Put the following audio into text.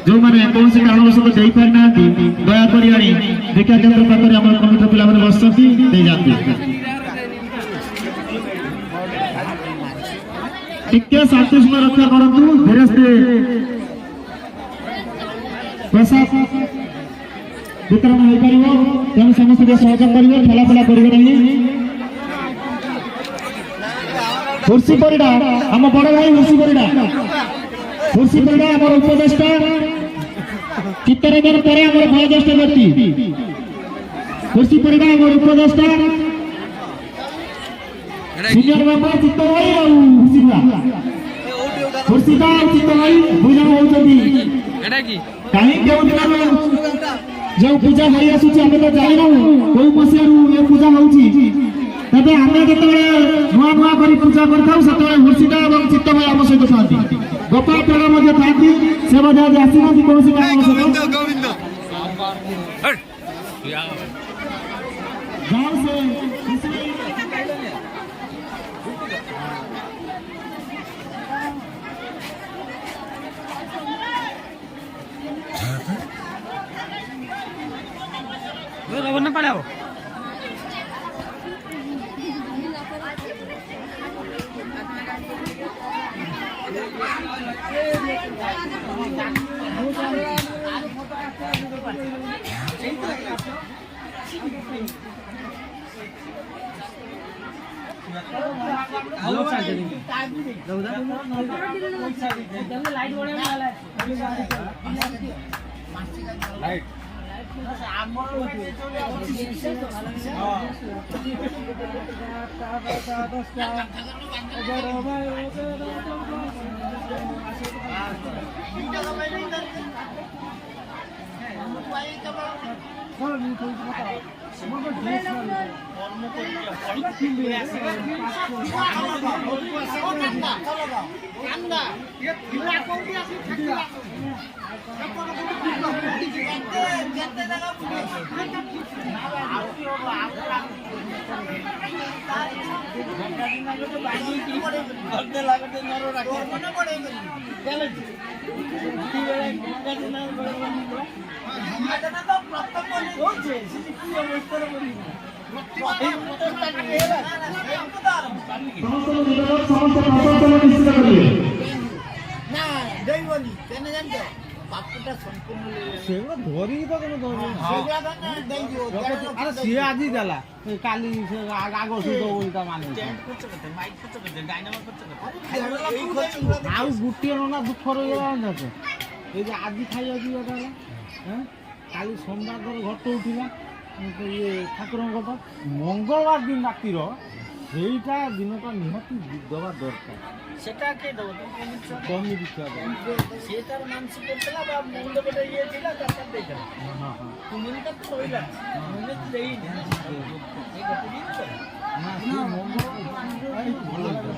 जो मैंने कौन से कारणवश दे पारि ना दया करी आनी दीक्षा केन्द्र पाखरे आम कमिटी पिला बस जाती टिके शांति समय रक्षा करूँ धीरे प्रसाद वितरण हो पार तेणु समस्त सहयोग करेंगे ठेलाफेला करेंगे नहीं हुर्सी परिडा आम बड़ भाई हुर्सी परिडा आम उपदेष्टा चित्तरंजन पर वयोज्येष्ठ व्यक्ति हुर्सी परिडा आम उपदेष्टा सीनियर मेंबर चित्त भाई हुर्सीदा चित्त भाई भोजन होती कहीं जो पूजा हो आसूँ आम तो जाना कौ मसीह ये पूजा होती तबे आम जो नुआ नुआ कर पूजा करता से हुर्सीदा और चित्त भाई आम सहित था गोपाल पेड़ था से आसना कौन गाँव से ना पड़ा लाइट सी आज देला काली आग सुधा मान गोटे ना दुख ये आज खाइया काली सोमवार घट उठा ये ठाकुर घट मंगलवार दिन रातिर সেইটা দিনটা নিহতি দেওয়া দরকার সেটা কে দেব কমিটি সেটার মানসিক করতেলা বা মন্ডপটা ইয়ে ছিল তারপর দেইতা হ্যাঁ তুমি তো কইলা মনে দেই না এই কথা দিন তো না মন্ডপ ভালো লাগে